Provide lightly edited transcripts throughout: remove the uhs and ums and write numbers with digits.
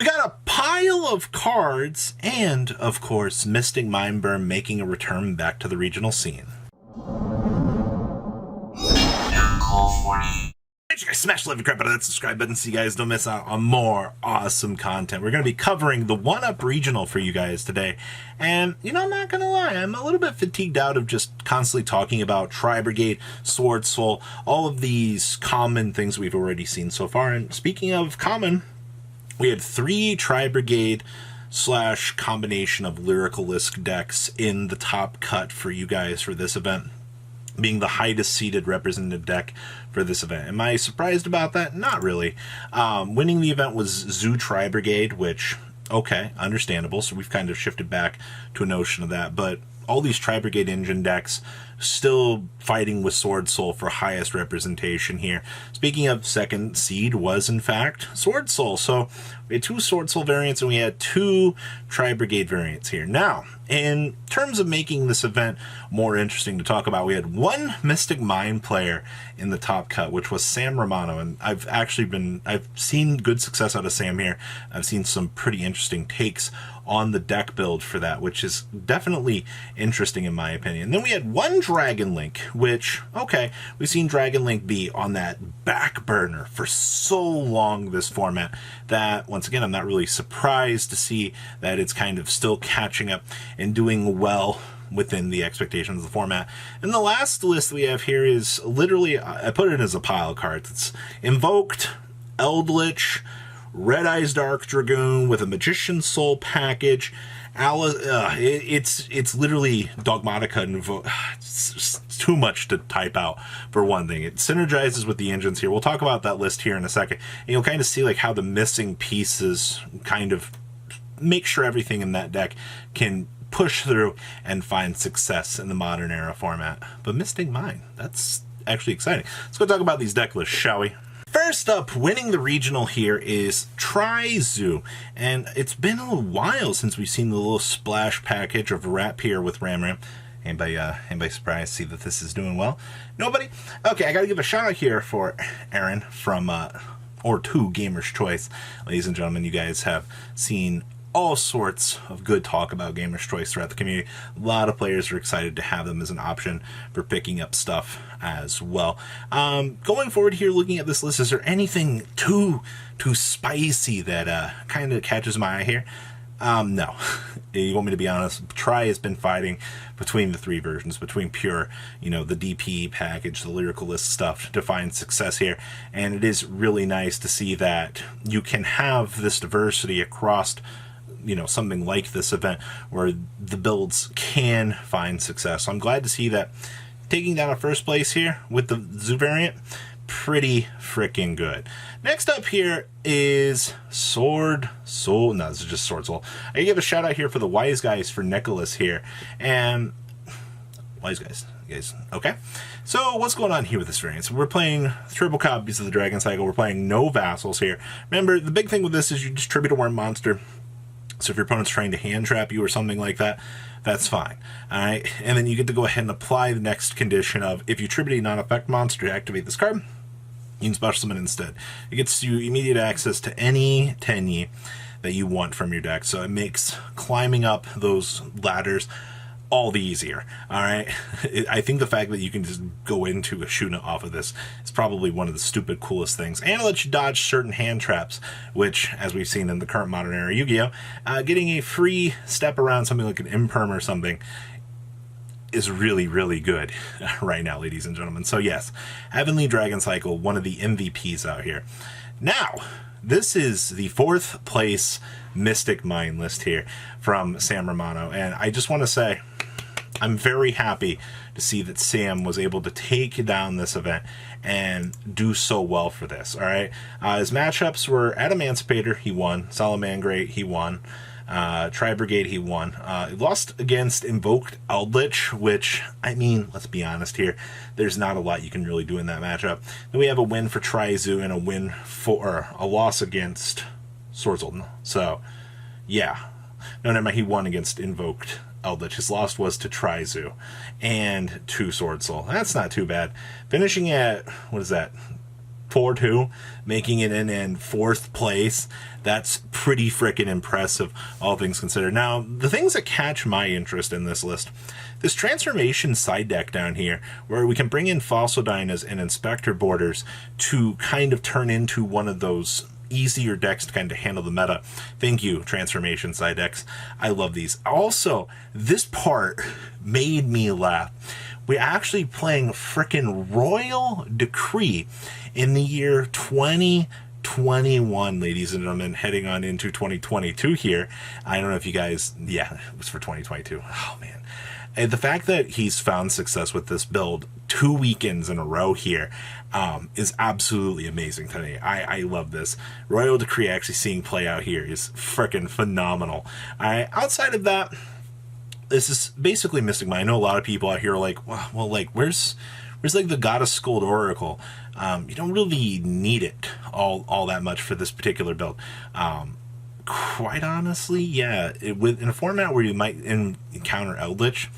We got a pile of cards and, of course, Mystic Mindburn making a return back to the regional scene. Make sure you guys smash the crap out of that subscribe button so you guys don't miss out on more awesome content. We're going to be covering the 1-Up Regional for you guys today. And, you know, I'm not going to lie, I'm a little bit fatigued out of just constantly talking about Tri-Brigade, Sword Soul, all of these common things we've already seen so far. And speaking of common, we had 3 Tri-Brigade / combination of Lyrilusc decks in the top cut for you guys for this event, being the highest seeded representative deck for this event. Am I surprised about that? Not really. Winning the event was Zoo Tri-Brigade, which, okay, understandable. So we've kind of shifted back to a notion of that. But all these Tri-Brigade engine decks still fighting with Sword Soul for highest representation here. Speaking of, second seed was, in fact, Sword Soul. So we had 2 Sword Soul variants and we had 2 Tri-Brigade variants here. Now, in terms of making this event more interesting to talk about, we had 1 Mystic Mind player in the top cut, which was Sam Romano, and I've seen good success out of Sam here. I've seen some pretty interesting takes on the deck build for that, which is definitely interesting in my opinion. Then we had 1 Dragon Link, which, okay, we've seen Dragon Link be on that back burner for so long this format that, once again, I'm not really surprised to see that it's kind of still catching up and doing well within the expectations of the format. And the last list we have here is literally, I put it as a pile of cards. It's Invoked Eldlich, Red Eyes Dark Dragoon with a Magician's Soul package. It's literally Dogmatica and it's too much to type out for one thing. It synergizes with the engines here. We'll talk about that list here in a second. And you'll kind of see like how the missing pieces kind of make sure everything in that deck can push through and find success in the modern era format. But Mystic Mind, that's actually exciting. Let's go talk about these deck lists, shall we? First up, winning the regional here is Tri-Zoo, and it's been a little while since we've seen the little splash package of Rapier with Ram. Anybody surprised to see that this is doing well? Nobody? Okay, I gotta give a shout out here for Aaron from or 2 Gamer's Choice. Ladies and gentlemen, you guys have seen all sorts of good talk about Gamer's Choice throughout the community. A lot of players are excited to have them as an option for picking up stuff as well. Going forward here, looking at this list, is there anything too spicy that kind of catches my eye here? No. You want me to be honest, Tri has been fighting between the 3 versions, between pure, you know, the DP package, the Lyrilusc stuff, to find success here. And it is really nice to see that you can have this diversity across, you know, something like this event where the builds can find success. So I'm glad to see that taking down a first place here with the Zoo variant, pretty freaking good. Next up here is Sword Soul. No, this is just Sword Soul. I give a shout out here for the Wise Guys for Nicholas here. And Wise Guys, you guys, okay? So what's going on here with this variant? So we're playing triple copies of the Dragon Cycle. We're playing no vassals here. Remember, the big thing with this is you distribute a worm monster. So if your opponent's trying to hand trap you or something like that, that's fine. Alright, and then you get to go ahead and apply the next condition of, if you tribute a non-effect monster to activate this card, you can special summon instead. It gets you immediate access to any Tenyi that you want from your deck, so it makes climbing up those ladders all the easier. Alright, I think the fact that you can just go into a Shuna off of this is probably one of the stupid coolest things, and it lets you dodge certain hand traps, which, as we've seen in the current modern era Yu-Gi-Oh, getting a free step around something like an Imperm or something is really, really good right now, ladies and gentlemen. So yes, Heavenly Dragon Cycle, one of the MVPs out here. Now, this is the 4th place Mystic Mind list here from Sam Romano, and I just want to say I'm very happy to see that Sam was able to take down this event and do so well for this. All right, his matchups were at Emancipator, he won. Salamangreat, he won. Tri-Brigade, he won. He lost against Invoked Eldlich, which, I mean, let's be honest here, there's not a lot you can really do in that matchup. Then we have a win for Tri-Zoo and a win for a loss against Sword Soul. So, yeah. No, never mind, he won against Invoked Eldlich. His loss was to Tri-Zoo and to Sword Soul. That's not too bad. Finishing at, what is that? 4-2, making it in fourth place. That's pretty freaking impressive, all things considered. Now, the things that catch my interest in this list, this transformation side deck down here, where we can bring in Fossildynas and Inspector Borders to kind of turn into one of those easier decks to kind of handle the meta. Thank you, transformation side decks. I love these. Also, this part made me laugh. We're actually playing frickin' Royal Decree in the year 2021, ladies and gentlemen, heading on into 2022 here. I don't know if you guys, yeah, it was for 2022. Oh, man. And the fact that he's found success with this build 2 weekends in a row here is absolutely amazing to me. I love this. Royal Decree actually seeing play out here is freaking phenomenal. Outside of that, this is basically Mystic Mine. I know a lot of people out here are like, well, like, where's like the Goddess Scold Oracle? You don't really need it all that much for this particular build. Quite honestly, yeah, in a format where you might encounter Eldlich,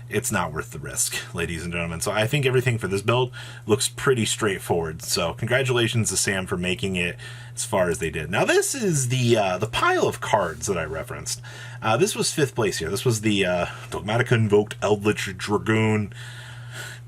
it's not worth the risk, ladies and gentlemen. So I think everything for this build looks pretty straightforward. So congratulations to Sam for making it as far as they did. Now this is the pile of cards that I referenced. This was 5th place here. This was the Dogmatica Invoked Eldlich Dragoon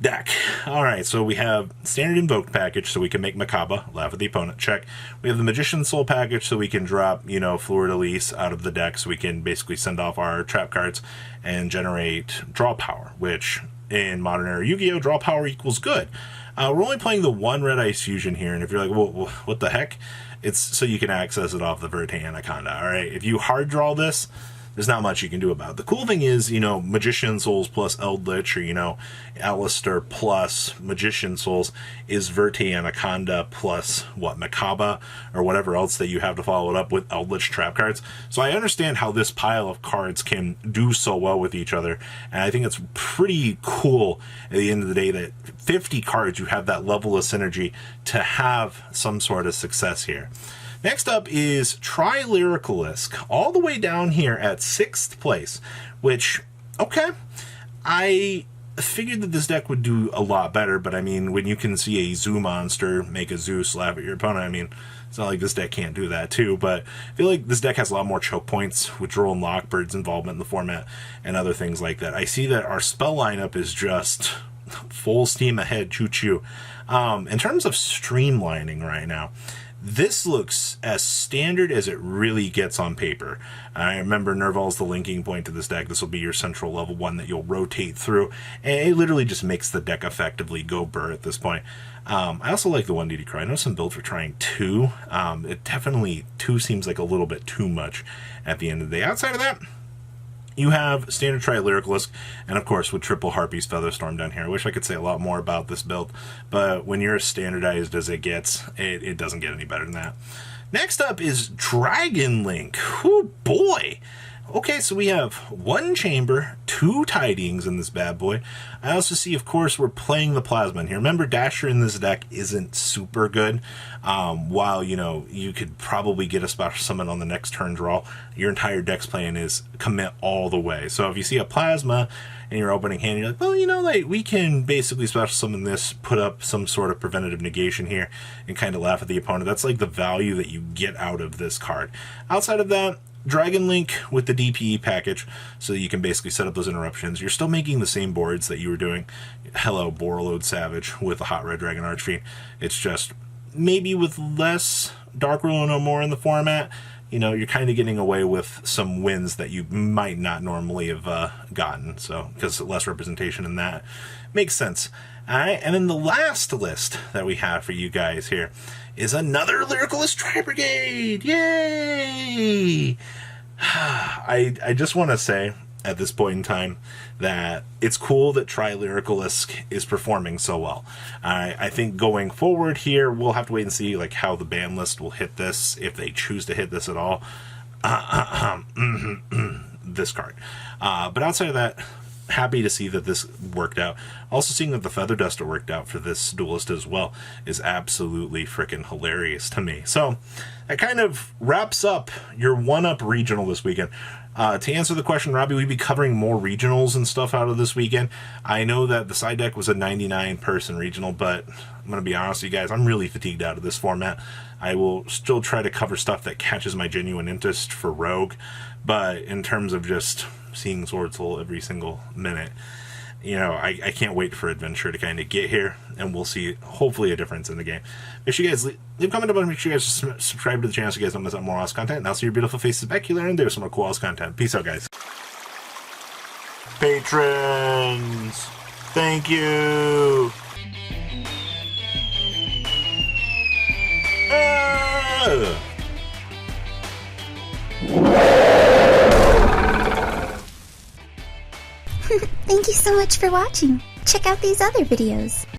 deck. Alright, so we have standard invoked package, so we can make Makaba, laugh at the opponent, check. We have the Magician Soul package, so we can drop, Fleur-de-Lis out of the deck, so we can basically send off our trap cards and generate draw power, which in modern era Yu-Gi-Oh! Draw power equals good. We're only playing the 1 Red Ice Fusion here, and if you're like, well, what the heck? It's so you can access it off the Verte Anaconda, alright? If you hard draw this, there's not much you can do about it. The cool thing is, Magician Souls plus Eldlich, or, Alistair plus Magician Souls is Verte Anaconda plus, Makaba, or whatever else that you have to follow it up with Eldlich trap cards. So I understand how this pile of cards can do so well with each other, and I think it's pretty cool at the end of the day that 50 cards, you have that level of synergy to have some sort of success here. Next up is Tri-Lyrilusc, all the way down here at 6th place, which, okay, I figured that this deck would do a lot better, but I mean, when you can see a zoo monster make a Zeus laugh at your opponent, I mean, it's not like this deck can't do that too, but I feel like this deck has a lot more choke points with Droll and Lockbird's involvement in the format and other things like that. I see that our spell lineup is just full steam ahead, choo-choo. In terms of streamlining right now, this looks as standard as it really gets on paper. I remember Nerval's the linking point to this deck. This will be your central level 1 that you'll rotate through, and it literally just makes the deck effectively go burr at this point. I also like the 1DD Cry. I know some builds are trying 2. It definitely 2 seems like a little bit too much at the end of the day. Outside of that, you have standard Tri-Lyrilusc, and of course with triple Harpy's Featherstorm down here. I wish I could say a lot more about this build, but when you're as standardized as it gets, it doesn't get any better than that. Next up is Dragon Link. Oh boy! Okay, so we have 1 chamber, 2 tidings in this bad boy. I also see, of course, we're playing the Plasma in here. Remember, Dasher in this deck isn't super good. While, you could probably get a special summon on the next turn draw, your entire deck's plan is commit all the way. So if you see a Plasma in your opening hand, you're like, well, we can basically special summon this, put up some sort of preventative negation here, and kind of laugh at the opponent. That's like the value that you get out of this card. Outside of that, Dragon Link with the DPE package, so you can basically set up those interruptions. You're still making the same boards that you were doing. Hello, Borreload Savage with the Hot Red Dragon Archfiend. It's just maybe with less Dark Ruler No More in the format. You're kind of getting away with some wins that you might not normally have gotten. So, because less representation in that makes sense. All right, and then the last list that we have for you guys here is another Lyrilusc Tri-Brigade. Yay! I just want to say at this point in time that it's cool that Tri-Lyrilusc is performing so well. I think going forward here, we'll have to wait and see how the ban list will hit this, if they choose to hit this at all. This card. But outside of that, happy to see that this worked out. Also seeing that the Feather Duster worked out for this duelist as well is absolutely freaking hilarious to me. So that kind of wraps up your 1-Up regional this weekend. To answer the question, Robbie, we'd be covering more regionals and stuff out of this weekend. I know that the side deck was a 99-person regional, but I'm going to be honest with you guys, I'm really fatigued out of this format. I will still try to cover stuff that catches my genuine interest for Rogue, but in terms of just seeing Sword Soul every single minute, you know, I can't wait for Adventure to kind of get here, and we'll see, hopefully, a difference in the game. Make sure you guys leave a comment above, make sure you guys subscribe to the channel so you guys don't miss out more awesome content, and I'll see your beautiful faces back here, and there's some more cool awesome content. Peace out, guys. Patrons, thank you. Thank you so much for watching. Check out these other videos.